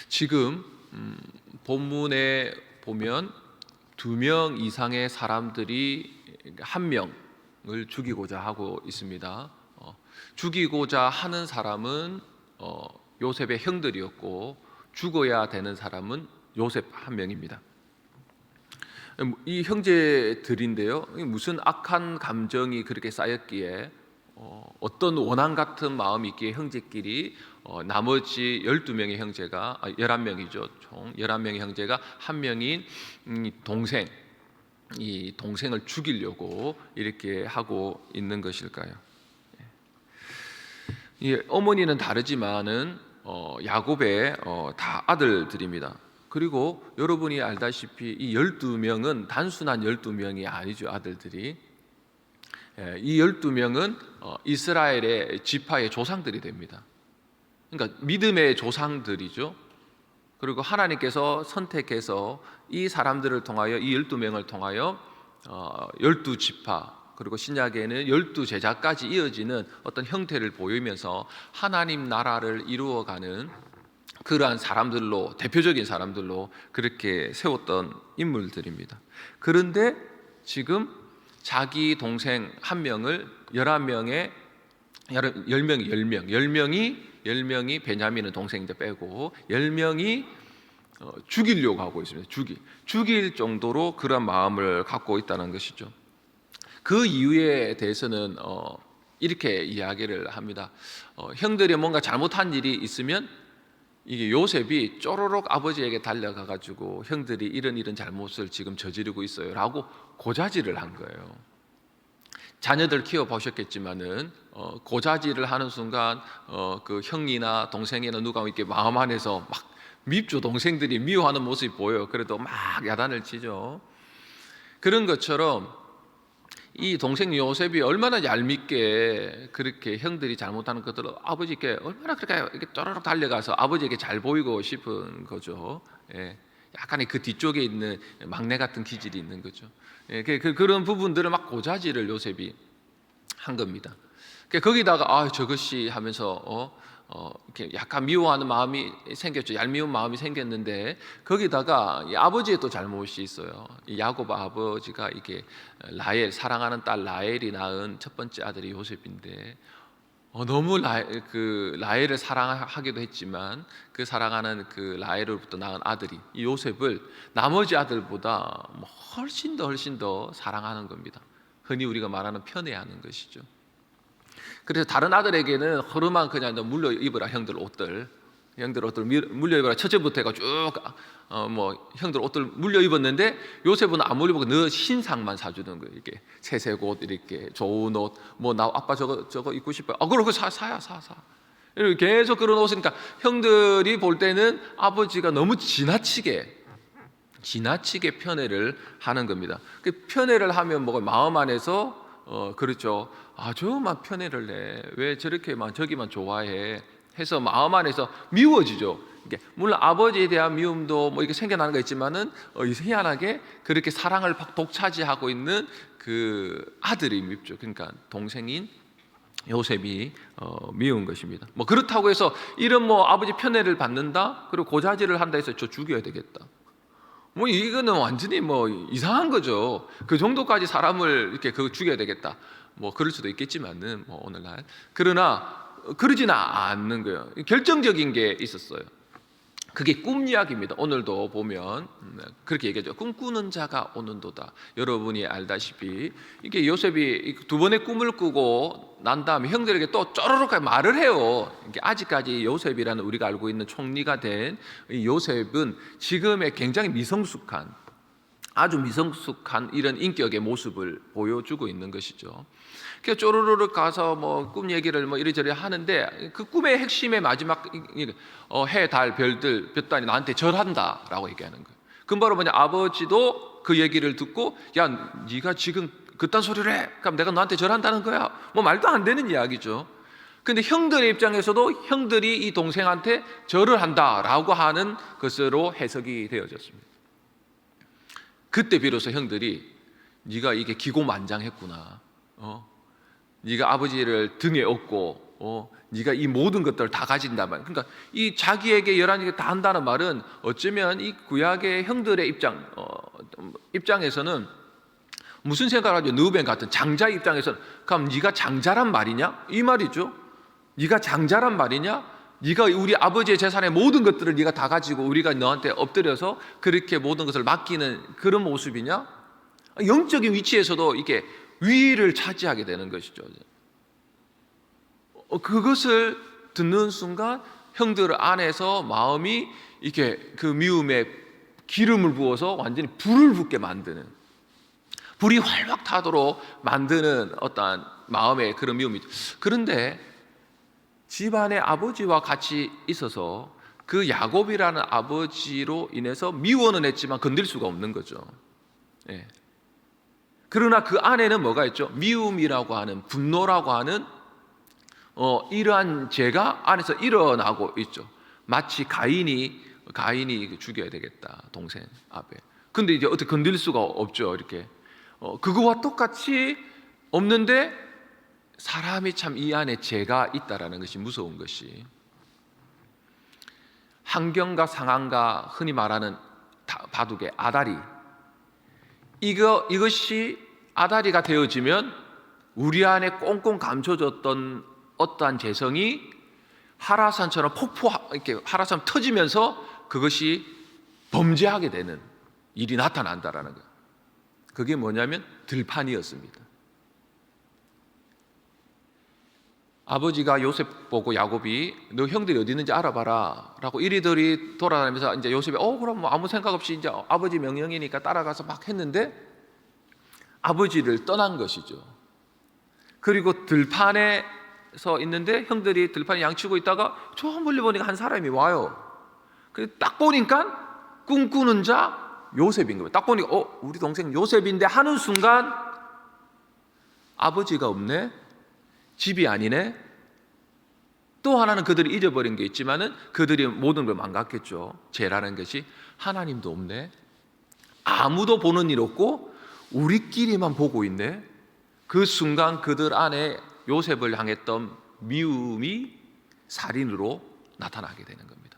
지금 본문에 보면 2명 이상의 사람들이 1명을 죽이고자 하고 있습니다. 죽이고자 하는 사람은 요셉의 형들이었고 죽어야 되는 사람은 요셉 한 명입니다. 이 형제들인데요, 무슨 악한 감정이 그렇게 쌓였기에 어떤 원한 같은 마음이 있기에 형제끼리 나머지 12명의 형제가 11명이죠. 총 11명의 형제가 한 명인 동생, 이 동생을 죽이려고 이렇게 하고 있는 것일까요? 어머니는 다르지만은 야곱의 다 아들들입니다. 그리고 여러분이 알다시피 이 12명은 단순한 12명이 아니죠. 아들들이 이 12명은 이스라엘의 지파의 조상들이 됩니다. 그러니까 믿음의 조상들이죠. 그리고 하나님께서 선택해서 이 사람들을 통하여, 이 12명을 통하여 12지파, 그리고 신약에는 12제자까지 이어지는 어떤 형태를 보이면서 하나님 나라를 이루어가는 그러한 사람들로, 대표적인 사람들로 그렇게 세웠던 인물들입니다. 그런데 지금 자기 동생 한 명을 10명이 베냐민은 동생 이제 빼고 10명이 죽이려고 하고 있습니다. 죽일 정도로 그런 마음을 갖고 있다는 것이죠. 그 이유에 대해서는 이렇게 이야기를 합니다. 형들이 뭔가 잘못한 일이 있으면 이게 요셉이 쪼로록 아버지에게 달려가 가지고 형들이 이런 잘못을 지금 저지르고 있어요 라고 고자질을 한 거예요. 자녀들 키워보셨겠지만은 고자질을 하는 순간 그 형이나 동생이나 누가 이렇게 마음 안에서 막 밉죠. 동생들이 미워하는 모습이 보여요. 그래도 막 야단을 치죠. 그런 것처럼 이 동생 요셉이 얼마나 얄밉게 그렇게 형들이 잘못하는 것들을 아버지께 얼마나 그렇게 쪼르륵 달려가서 아버지에게 잘 보이고 싶은 거죠. 약간의 그 뒤쪽에 있는 막내 같은 기질이 있는 거죠. 그런 부분들을 막 고자질을 요셉이 한 겁니다. 거기다가 저것이 하면서 이렇게 약간 미워하는 마음이 생겼죠. 얄미운 마음이 생겼는데 거기다가 이 아버지의 또 잘못이 있어요. 이 야곱 아버지가 이게 라헬, 사랑하는 딸 라헬이 낳은 첫 번째 아들이 요셉인데 너무 라헬을 사랑하기도 했지만 그 사랑하는 그 라헬로부터 낳은 아들이 이 요셉을 나머지 아들보다 훨씬 더 사랑하는 겁니다. 흔히 우리가 말하는 편애하는 것이죠. 그래서 다른 아들에게는 허름한 그냥 너 물려 입어라 형들 옷들 물려 입어라 첫째부터 해가 쭉 형들 옷들 물려 입었는데 요셉은 안 물려 입고 너 신상만 사주는 거예요. 이렇게 채색 옷, 이렇게 좋은 옷, 나 아빠 저거 입고 싶어요. 그러고 사. 이렇게 계속 그런 옷이니까 형들이 볼 때는 아버지가 너무 지나치게 편애를 하는 겁니다. 그 편애를 하면 마음 안에서 그렇죠. 저만 편애를 해. 왜 저렇게만 저기만 좋아해? 해서 마음 안에서 미워지죠. 물론 아버지에 대한 미움도 이렇게 생겨나는 거 있지만은 희한하게 그렇게 사랑을 독차지하고 있는 그 아들이 밉죠. 그러니까 동생인 요셉이 미운 것입니다. 그렇다고 해서 이런 아버지 편애를 받는다, 그리고 고자질을 한다 해서 저 죽여야 되겠다. 이거는 완전히 이상한 거죠. 그 정도까지 사람을 이렇게 죽여야 되겠다. 그럴 수도 있겠지만은 오늘날 그러나 그러지는 않는 거예요. 결정적인 게 있었어요. 그게 꿈 이야기입니다. 오늘도 보면 그렇게 얘기하죠. 꿈꾸는 자가 오는도다. 여러분이 알다시피 이게 요셉이 두 번의 꿈을 꾸고 난 다음에 형들에게 또 쪼르륵 말을 해요. 아직까지 요셉이라는 우리가 알고 있는 총리가 된 이 요셉은 지금의 굉장히 아주 미성숙한 이런 인격의 모습을 보여주고 있는 것이죠. 그래서 쪼르르륵 가서 꿈 얘기를 이리저리 하는데 그 꿈의 핵심의 마지막 해, 달, 별들, 별단이 나한테 절한다라고 얘기하는 거예요. 그럼 바로 아버지도 그 얘기를 듣고 야, 네가 지금 그딴 소리를 해? 그럼 내가 너한테 절한다는 거야? 말도 안 되는 이야기죠. 근데 형들의 입장에서도 형들이 이 동생한테 절을 한다라고 하는 것으로 해석이 되어졌습니다. 그때 비로소 형들이 네가 이게 기고만장했구나. 네가 아버지를 등에 업고 네가 이 모든 것들을 다 가진다면, 그러니까 이 자기에게 11개 다 한다는 말은 어쩌면 이 구약의 형들의 입장에서는 무슨 생각을 하죠? 느우벤 같은 장자 입장에서는 그럼 네가 장자란 말이냐? 이 말이죠. 네가 장자란 말이냐? 네가 우리 아버지의 재산의 모든 것들을 네가 다 가지고 우리가 너한테 엎드려서 그렇게 모든 것을 맡기는 그런 모습이냐? 영적인 위치에서도 이렇게 위를 차지하게 되는 것이죠. 그것을 듣는 순간 형들 안에서 마음이 이렇게 그 미움에 기름을 부어서 완전히 불을 붙게 만드는, 불이 활활 타도록 만드는 어떠한 마음의 그런 미움이죠. 그런데 집안의 아버지와 같이 있어서 그 야곱이라는 아버지로 인해서 미워는 했지만 건들 수가 없는 거죠. 예. 그러나 그 안에는 뭐가 있죠? 미움이라고 하는, 분노라고 하는 이러한 죄가 안에서 일어나고 있죠. 마치 가인이 죽여야 되겠다, 동생 아벨. 근데 이제 어떻게 건들 수가 없죠. 이렇게 그거와 똑같이 없는데 사람이 참 이 안에 죄가 있다라는 것이 무서운 것이, 환경과 상황과 흔히 말하는 바둑의 아다리, 이것이 아다리가 되어지면 우리 안에 꽁꽁 감춰졌던 어떠한 재성이 하라산처럼 이렇게 하라산 터지면서 그것이 범죄하게 되는 일이 나타난다라는 거예요. 그게 뭐냐면 들판이었습니다. 아버지가 요셉 보고 야곱이 너 형들이 어디 있는지 알아봐라 라고 이리저리 돌아다니면서 이제 요셉이 그럼 뭐 아무 생각 없이 이제 아버지 명령이니까 따라가서 막 했는데 아버지를 떠난 것이죠. 그리고 들판에서 있는데 형들이 들판에 양치고 있다가 저 멀리 보니까 한 사람이 와요. 그래서 딱 보니까 꿈꾸는 자 요셉인 거예요. 딱 보니까 우리 동생 요셉인데 하는 순간 아버지가 없네, 집이 아니네. 또 하나는 그들이 잊어버린 게 있지만은 그들이 모든 걸 망각했죠. 죄라는 것이 하나님도 없네, 아무도 보는 일 없고 우리끼리만 보고 있네. 그 순간 그들 안에 요셉을 향했던 미움이 살인으로 나타나게 되는 겁니다.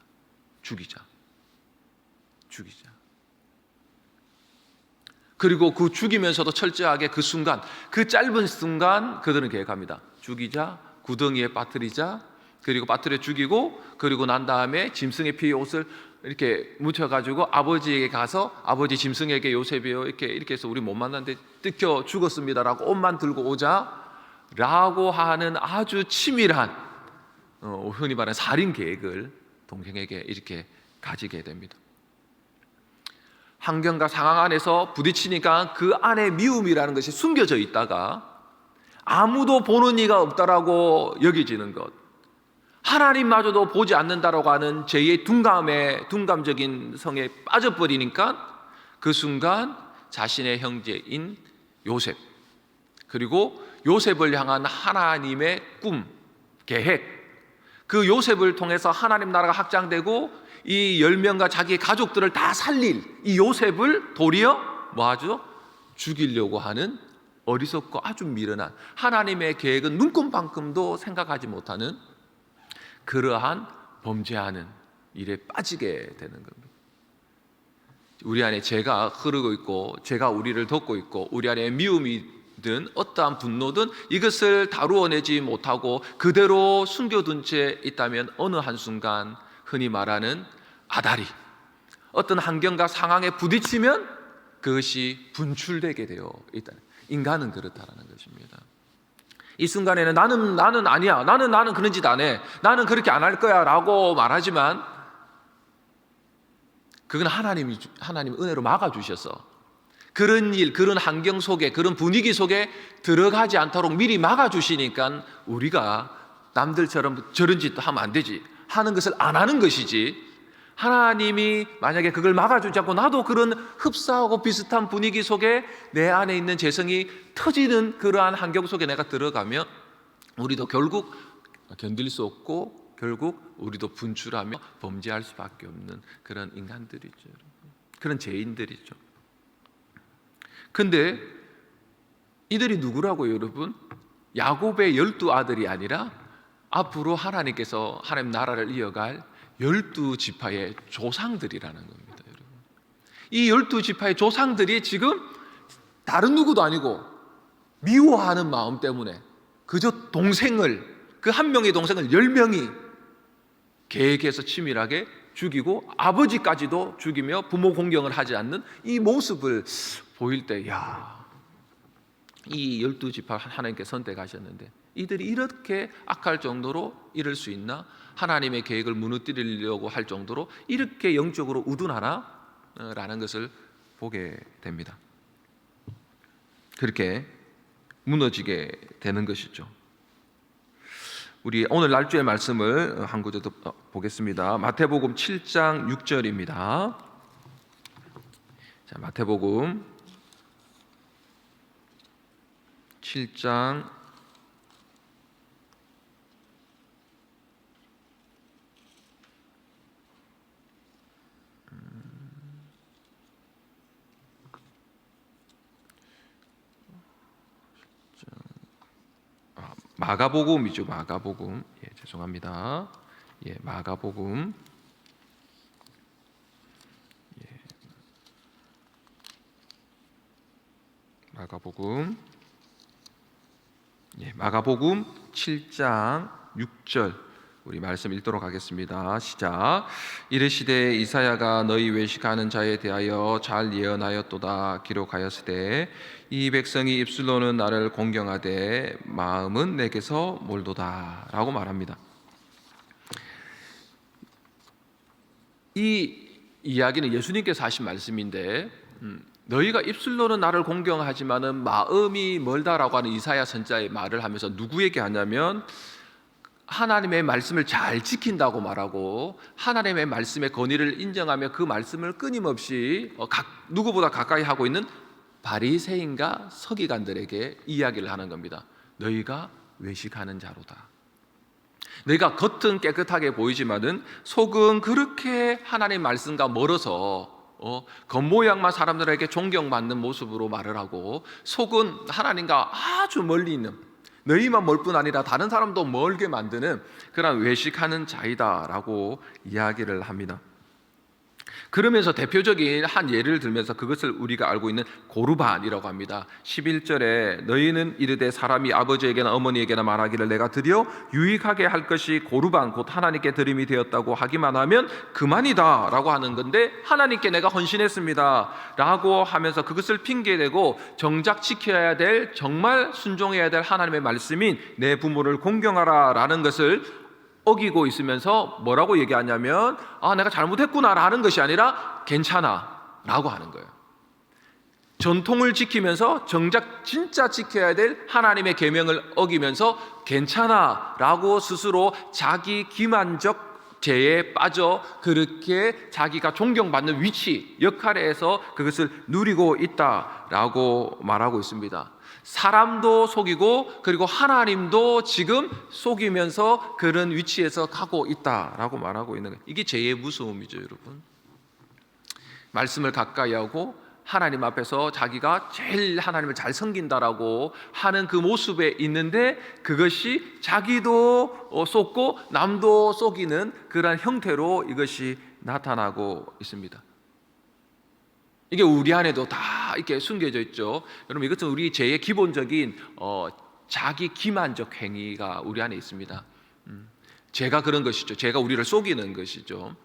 죽이자. 그리고 그 죽이면서도 철저하게 그 순간, 그 짧은 순간 그들은 계획합니다. 죽이자, 구덩이에 빠뜨리자, 그리고 빠뜨려 죽이고, 그리고 난 다음에 짐승의 피에 옷을 이렇게 묻혀가지고 아버지에게 가서 아버지 짐승에게 요셉이요 이렇게 해서 우리 못 만났는데 뜯겨 죽었습니다라고 옷만 들고 오자라고 하는 아주 치밀한 흔히 말하는 살인 계획을 동생에게 이렇게 가지게 됩니다. 환경과 상황 안에서 부딪히니까 그 안에 미움이라는 것이 숨겨져 있다가 아무도 보는 이가 없다라고 여겨지는 것, 하나님마저도 보지 않는다라고 하는 제2의 둔감적인 성에 빠져버리니까 그 순간 자신의 형제인 요셉, 그리고 요셉을 향한 하나님의 꿈, 계획, 그 요셉을 통해서 하나님 나라가 확장되고 이 10명과 자기의 가족들을 다 살릴 이 요셉을 도리어 뭐하죠? 죽이려고 하는 어리석고 아주 미련한, 하나님의 계획은 눈꼽만큼도 생각하지 못하는 그러한 범죄하는 일에 빠지게 되는 겁니다. 우리 안에 죄가 흐르고 있고 죄가 우리를 덮고 있고 우리 안에 미움이든 어떠한 분노든 이것을 다루어내지 못하고 그대로 숨겨둔 채 있다면 어느 한순간 흔히 말하는 아다리, 어떤 환경과 상황에 부딪히면 그것이 분출되게 되어 있다. 인간은 그렇다는 것입니다. 이 순간에는 나는 아니야, 나는 그런 짓 안 해, 나는 그렇게 안 할 거야 라고 말하지만 그건 하나님 은혜로 막아주셔서 그런 일, 그런 환경 속에, 그런 분위기 속에 들어가지 않도록 미리 막아주시니까 우리가 남들처럼 저런 짓도 하면 안 되지 하는 것을 안 하는 것이지, 하나님이 만약에 그걸 막아주지 않고 나도 그런 흡사하고 비슷한 분위기 속에 내 안에 있는 재성이 터지는 그러한 환경 속에 내가 들어가면 우리도 결국 견딜 수 없고 결국 우리도 분출하며 범죄할 수밖에 없는 그런 인간들이죠. 그런 죄인들이죠. 근데 이들이 누구라고요, 여러분? 야곱의 12 아들이 아니라 앞으로 하나님께서 하나님 나라를 이어갈 12지파의 조상들이라는 겁니다. 여러분. 이 12지파의 조상들이 지금 다른 누구도 아니고 미워하는 마음 때문에 그저 동생을, 그 한 명의 동생을 10명이 계획해서 치밀하게 죽이고 아버지까지도 죽이며 부모 공경을 하지 않는 이 모습을 보일 때, 이 12지파 하나님께 선택하셨는데 이들이 이렇게 악할 정도로 이럴 수 있나? 하나님의 계획을 무너뜨리려고 할 정도로 이렇게 영적으로 우둔하나? 라는 것을 보게 됩니다. 그렇게 무너지게 되는 것이죠. 우리 오늘 날주의 말씀을 한 구절 더 보겠습니다. 마태복음 7장 6절입니다. 자, 마태복음 7장 6절. 마가복음이죠. 마가복음. 죄송합니다. 마가복음. 마가복음 7장 6절 우리 말씀 읽도록 하겠습니다. 시작. 이르시되 이사야가 너희 외식하는 자에 대하여 잘 예언하였도다. 기록하였으되 이 백성이 입술로는 나를 공경하되 마음은 내게서 멀도다 라고 말합니다. 이 이야기는 예수님께서 하신 말씀인데, 너희가 입술로는 나를 공경하지만은 마음이 멀다라고 하는 이사야 선지자의 말을 하면서 누구에게 하냐면 하나님의 말씀을 잘 지킨다고 말하고 하나님의 말씀의 권위를 인정하며 그 말씀을 끊임없이 누구보다 가까이 하고 있는 바리새인과 서기관들에게 이야기를 하는 겁니다. 너희가 외식하는 자로다. 너희가 겉은 깨끗하게 보이지만은 속은 그렇게 하나님 말씀과 멀어서 겉모양만 사람들에게 존경받는 모습으로 말을 하고 속은 하나님과 아주 멀리 있는, 너희만 멀 뿐 아니라 다른 사람도 멀게 만드는 그런 외식하는 자이다라고 이야기를 합니다. 그러면서 대표적인 한 예를 들면서 그것을 우리가 알고 있는 고르반이라고 합니다. 11절에 너희는 이르되 사람이 아버지에게나 어머니에게나 말하기를 내가 드려 유익하게 할 것이 고르반 곧 하나님께 드림이 되었다고 하기만 하면 그만이다 라고 하는 건데, 하나님께 내가 헌신했습니다 라고 하면서 그것을 핑계대고 정작 지켜야 될, 정말 순종해야 될 하나님의 말씀인 내 부모를 공경하라 라는 것을 어기고 있으면서 뭐라고 얘기하냐면 내가 잘못했구나 라는 것이 아니라 괜찮아 라고 하는 거예요. 전통을 지키면서 정작 진짜 지켜야 될 하나님의 계명을 어기면서 괜찮아 라고 스스로 자기 기만적 죄에 빠져 그렇게 자기가 존경받는 위치, 역할에서 그것을 누리고 있다라고 말하고 있습니다. 사람도 속이고 그리고 하나님도 지금 속이면서 그런 위치에서 가고 있다라고 말하고 있는 거예요. 이게 죄의 무서움이죠, 여러분. 말씀을 가까이 하고 하나님 앞에서 자기가 제일 하나님을 잘 섬긴다라고 하는 그 모습에 있는데 그것이 자기도 속고 남도 속이는 그런 형태로 이것이 나타나고 있습니다. 이게 우리 안에도 다 이렇게 숨겨져 있죠. 여러분, 이것은 우리 죄의 기본적인 자기 기만적 행위가 우리 안에 있습니다. 죄가 그런 것이죠. 죄가 우리를 속이는 것이죠.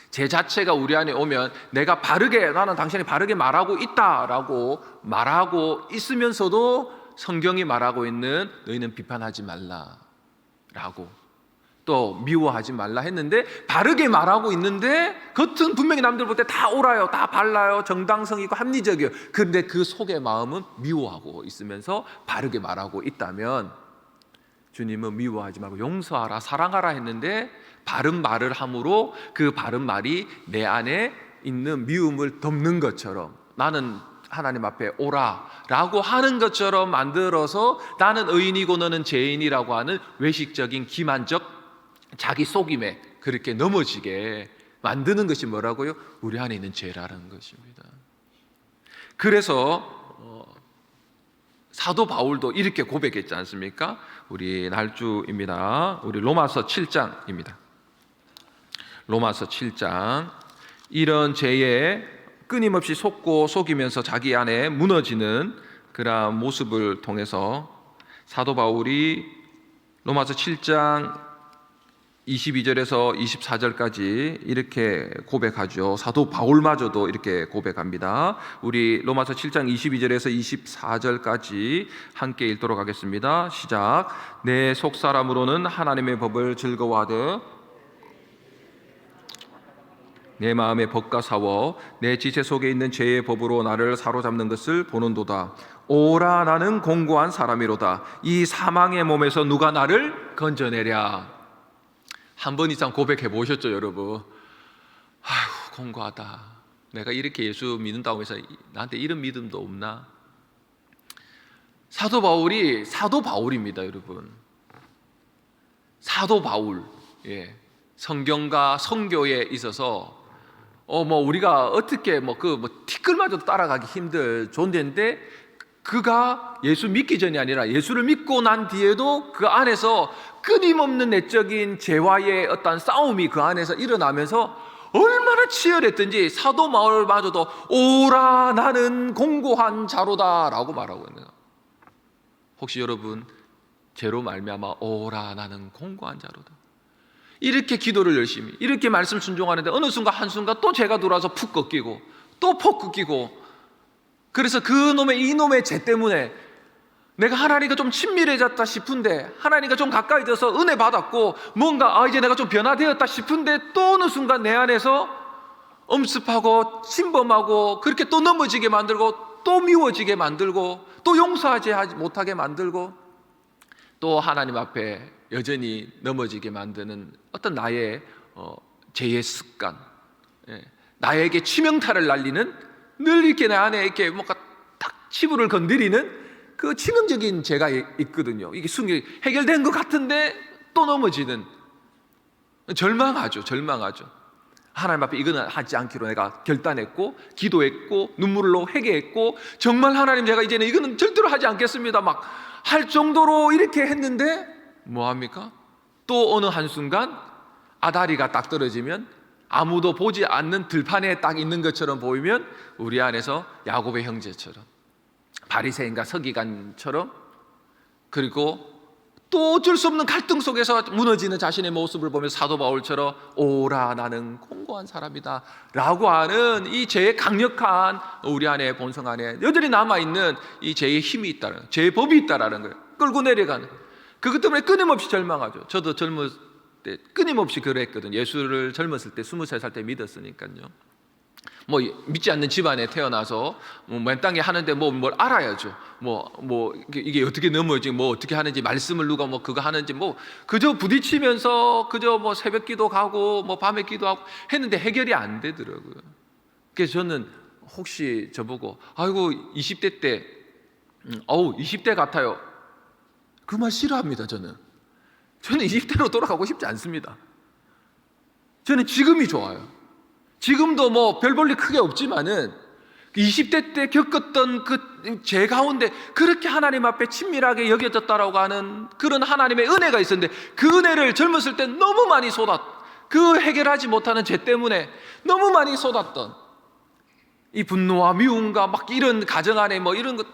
죄 자체가 우리 안에 오면 내가 바르게, 나는 당신이 바르게 말하고 있다라고 말하고 있으면서도 성경이 말하고 있는 너희는 비판하지 말라라고, 또 미워하지 말라 했는데 바르게 말하고 있는데 겉은 분명히 남들 볼 때 다 옳아요, 다 발라요, 정당성 있고 합리적이에요. 그런데 그 속의 마음은 미워하고 있으면서 바르게 말하고 있다면 주님은 미워하지 말고 용서하라, 사랑하라 했는데 바른 말을 함으로 그 바른 말이 내 안에 있는 미움을 덮는 것처럼, 나는 하나님 앞에 오라 라고 하는 것처럼 만들어서 나는 의인이고 너는 죄인이라고 하는 외식적인 기만적 자기 속임에 그렇게 넘어지게 만드는 것이 뭐라고요? 우리 안에 있는 죄라는 것입니다. 그래서 사도 바울도 이렇게 고백했지 않습니까? 우리 날주입니다. 우리 로마서 7장입니다. 로마서 7장. 이런 죄에 끊임없이 속고 속이면서 자기 안에 무너지는 그러한 모습을 통해서 사도 바울이 로마서 7장 22절에서 24절까지 이렇게 고백하죠. 사도 바울마저도 이렇게 고백합니다. 우리 로마서 7장 22절에서 24절까지 함께 읽도록 하겠습니다. 시작. 내 속사람으로는 하나님의 법을 즐거워하되 내 마음에 법과 싸워 내 지체 속에 있는 죄의 법으로 나를 사로잡는 것을 보는도다. 오라 나는 공고한 사람이로다. 이 사망의 몸에서 누가 나를 건져내랴. 한 번 이상 고백해 보셨죠, 여러분? 아휴, 공고하다. 내가 이렇게 예수 믿는다고 해서 나한테 이런 믿음도 없나? 사도 바울이 사도 바울입니다, 여러분. 사도 바울. 예. 성경과 성교에 있어서 우리가 어떻게 티끌마저도 따라가기 힘들 존재인데, 그가 예수 믿기 전이 아니라 예수를 믿고 난 뒤에도 그 안에서 끊임없는 내적인 죄와의 어떤 싸움이 그 안에서 일어나면서 얼마나 치열했든지 사도 바울마저도 오라 나는 공고한 자로다 라고 말하고 있는 거예요. 혹시 여러분 죄로 말미암아 오라 나는 공고한 자로다, 이렇게 기도를 열심히 이렇게 말씀 순종하는데 어느 순간 한순간 또 죄가 들어와서 푹 꺾이고 또 폭 꺾이고, 그래서 이놈의 죄 때문에 내가 하나님과 좀 친밀해졌다 싶은데, 하나님과 좀 가까이 돼서 은혜 받았고 뭔가 이제 내가 좀 변화되었다 싶은데 또 어느 순간 내 안에서 엄습하고 침범하고 그렇게 또 넘어지게 만들고 또 미워지게 만들고 또 용서하지 못하게 만들고 또 하나님 앞에 여전히 넘어지게 만드는 어떤 나의 죄의 습관, 나에게 치명타를 날리는, 늘 이렇게 내 안에 이렇게 뭔가 딱 치부를 건드리는 그 치명적인 죄가 있거든요. 이게 해결된 것 같은데 또 넘어지는, 절망하죠. 하나님 앞에 이거는 하지 않기로 내가 결단했고 기도했고 눈물로 회개했고 정말 하나님 제가 이제는 이거는 절대로 하지 않겠습니다 막 할 정도로 이렇게 했는데 뭐합니까? 또 어느 한순간 아다리가 딱 떨어지면 아무도 보지 않는 들판에 딱 있는 것처럼 보이면 우리 안에서 야곱의 형제처럼, 바리새인과 서기관처럼, 그리고 또 어쩔 수 없는 갈등 속에서 무너지는 자신의 모습을 보면서 사도 바울처럼 오라 나는 공고한 사람이다 라고 하는 이 죄의 강력한 우리 안에 본성 안에 여전히 남아있는 이 죄의 힘이 있다는, 죄의 법이 있다라는 거예요. 끌고 내려가는, 그것 때문에 끊임없이 절망하죠. 저도 젊을 때 끊임없이 그랬거든요. 예수를 젊었을 때 23살 때 믿었으니까요. 믿지 않는 집안에 태어나서 맨 땅에 하는데 뭘 알아야죠. 이게 어떻게 넘어지, 어떻게 하는지, 말씀을 누가 그거 하는지, 그저 부딪히면서 그저 새벽기도 가고 밤에 기도하고 했는데 해결이 안 되더라고요. 그래서 저는 혹시 저보고 아이고 20대 때 20대 같아요, 그 말 싫어합니다. 저는 20대로 돌아가고 싶지 않습니다. 저는 지금이 좋아요. 지금도 별 볼일 크게 없지만은 20대 때 겪었던 그 죄 가운데 그렇게 하나님 앞에 친밀하게 여겨졌다라고 하는 그런 하나님의 은혜가 있었는데, 그 은혜를 젊었을 때 너무 많이 그 해결하지 못하는 죄 때문에 너무 많이 쏟았던 이 분노와 미움과 이런 가정 안에 이런 것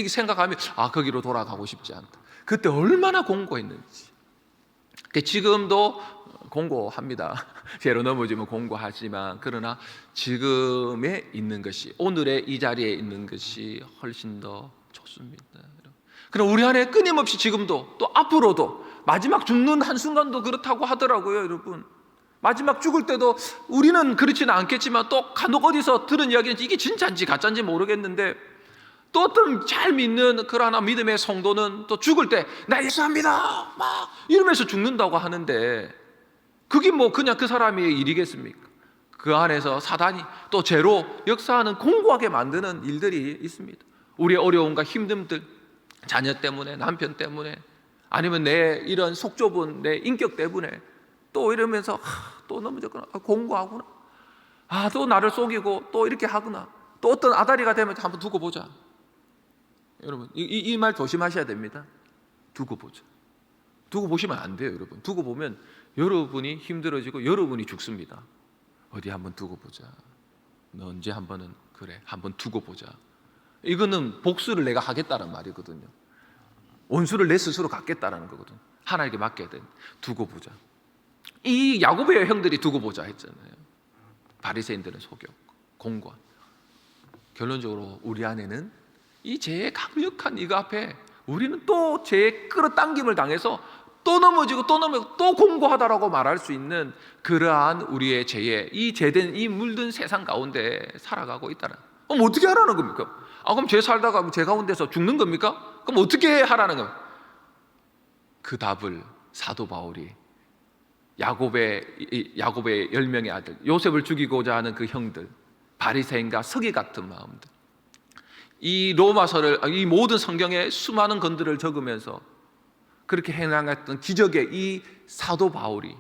생각하면 거기로 돌아가고 싶지 않다. 그때 얼마나 공고했는지. 지금도 공고합니다. 죄로 넘어지면 공고하지만, 그러나 지금에 있는 것이, 오늘의 이 자리에 있는 것이 훨씬 더 좋습니다. 그럼 우리 안에 끊임없이 지금도 또 앞으로도 마지막 죽는 한순간도 그렇다고 하더라고요. 여러분, 마지막 죽을 때도 우리는 그렇지는 않겠지만 또 간혹 어디서 들은 이야기는 이게 진짜인지 가짜인지 모르겠는데, 또 어떤 잘 믿는 그러나 믿음의 성도는 또 죽을 때 나 예수합니다 막 이러면서 죽는다고 하는데, 그게 그냥 그 사람의 일이겠습니까? 그 안에서 사단이 또 죄로 역사하는 공고하게 만드는 일들이 있습니다. 우리의 어려움과 힘듦들, 자녀 때문에, 남편 때문에, 아니면 내 이런 속 좁은 내 인격 때문에 또 이러면서 또 넘어졌구나, 공고하구나, 또 나를 속이고 또 이렇게 하구나, 또 어떤 아다리가 되면 한번 두고 보자. 여러분 이 말 조심하셔야 됩니다. 두고 보자. 두고 보시면 안 돼요, 여러분. 두고 보면 여러분이 힘들어지고 여러분이 죽습니다. 어디 한번 두고 보자. 너 언제 한번은 그래, 한번 두고 보자. 이거는 복수를 내가 하겠다는 말이거든요. 원수를 내 스스로 갚겠다라는 거거든. 하나님께 맡겨야 돼. 두고 보자. 이 야곱의 형들이 두고 보자 했잖아요. 바리새인들은 속여 공고한. 결론적으로 우리 안에는 이 죄의 강력한 이거 앞에 우리는 또 죄의 끌어당김을 당해서 또 넘어지고 또 넘어지고 또 공고하다라고 말할 수 있는 그러한 우리의 죄에 이 죄된 이 물든 세상 가운데 살아가고 있다는. 그럼 어떻게 하라는 겁니까? 그럼 죄 살다가 죄 가운데서 죽는 겁니까? 그럼 어떻게 하라는 겁니까? 그 답을 사도 바울이 야곱의 10명의 아들 요셉을 죽이고자 하는 그 형들, 바리새인과 서기 같은 마음들, 이 로마서를, 이 모든 성경의 수많은 건들을 적으면서 그렇게 행하였던 기적의 이 사도 바울이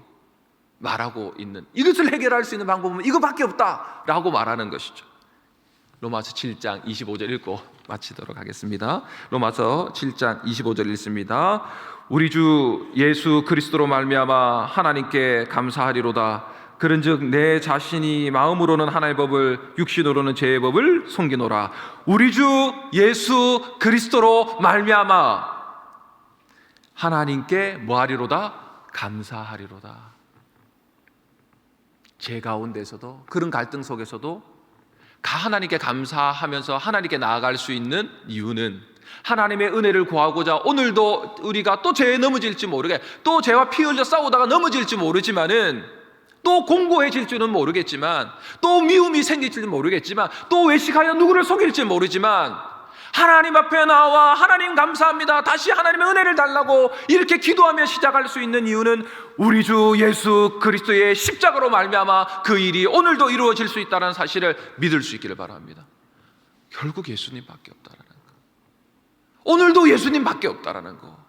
말하고 있는, 이것을 해결할 수 있는 방법은 이거밖에 없다라고 말하는 것이죠. 로마서 7장 25절 읽고 마치도록 하겠습니다. 로마서 7장 25절 읽습니다. 우리 주 예수 그리스도로 말미암아 하나님께 감사하리로다. 그런즉 내 자신이 마음으로는 하나님의 법을, 육신으로는 죄의 법을 섬기노라. 우리 주 예수 그리스도로 말미암아 하나님께 뭐하리로다? 감사하리로다. 죄 가운데서도, 그런 갈등 속에서도 하나님께 감사하면서 하나님께 나아갈 수 있는 이유는, 하나님의 은혜를 구하고자 오늘도 우리가 또 죄에 넘어질지 모르게, 또 죄와 피 흘려 싸우다가 넘어질지 모르지만은, 또 공고해질지는 모르겠지만, 또 미움이 생길지는 모르겠지만, 또 외식하여 누구를 속일지 모르지만, 하나님 앞에 나와 하나님 감사합니다, 다시 하나님의 은혜를 달라고 이렇게 기도하며 시작할 수 있는 이유는 우리 주 예수 그리스도의 십자가로 말미암아 그 일이 오늘도 이루어질 수 있다는 사실을 믿을 수 있기를 바랍니다. 결국 예수님밖에 없다라는 거, 오늘도 예수님밖에 없다라는 거.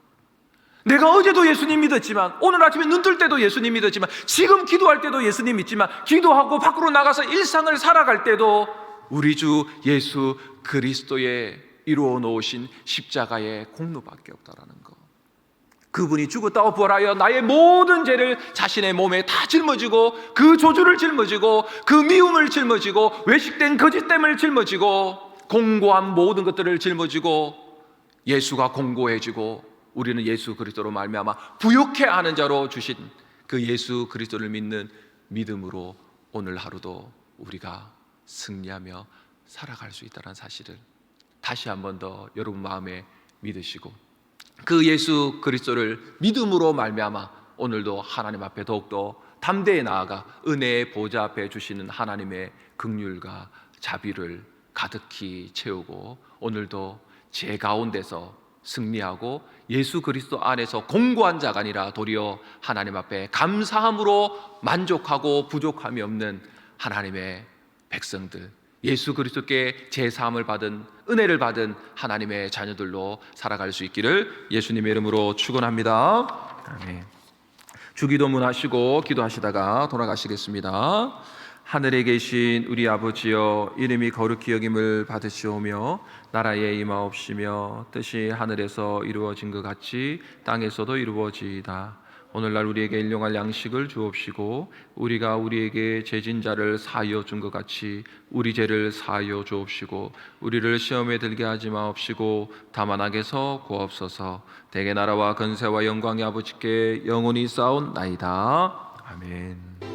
내가 어제도 예수님 믿었지만, 오늘 아침에 눈 뜰 때도 예수님 믿었지만, 지금 기도할 때도 예수님 믿지만, 기도하고 밖으로 나가서 일상을 살아갈 때도 우리 주 예수 그리스도의 이루어 놓으신 십자가의 공로밖에 없다라는 거. 그분이 죽었다고 부활하여 나의 모든 죄를 자신의 몸에 다 짊어지고, 그 조주를 짊어지고, 그 미움을 짊어지고, 외식된 거짓됨을 짊어지고, 공고한 모든 것들을 짊어지고, 예수가 공고해지고 우리는 예수 그리스도로 말미암아 부욕해 하는 자로 주신 그 예수 그리스도를 믿는 믿음으로 오늘 하루도 우리가 승리하며 살아갈 수 있다는 사실을 다시 한 번 더 여러분 마음에 믿으시고, 그 예수 그리스도를 믿음으로 말미암아 오늘도 하나님 앞에 더욱더 담대히 나아가 은혜의 보좌 앞에 주시는 하나님의 긍휼과 자비를 가득히 채우고, 오늘도 죄 가운데서 승리하고 예수 그리스도 안에서 공고한 자가 아니라 도리어 하나님 앞에 감사함으로 만족하고 부족함이 없는 하나님의 백성들, 예수 그리스도께 제사함을 받은, 은혜를 받은 하나님의 자녀들로 살아갈 수 있기를 예수님의 이름으로 축원합니다. 아멘. 주기도문 하시고 기도하시다가 돌아가시겠습니다. 하늘에 계신 우리 아버지여, 이름이 거룩히 여김을 받으시오며 나라에 임하옵시며 뜻이 하늘에서 이루어진 것 같이 땅에서도 이루어지이다. 오늘날 우리에게 일용할 양식을 주옵시고, 우리가 우리에게 죄진 자를 사하여 준 것 같이 우리 죄를 사하여 주옵시고, 우리를 시험에 들게 하지 마옵시고 다만 악에서 구하옵소서. 대개 나라와 권세와 영광이 아버지께 영원히 쌓온나이다. 아멘.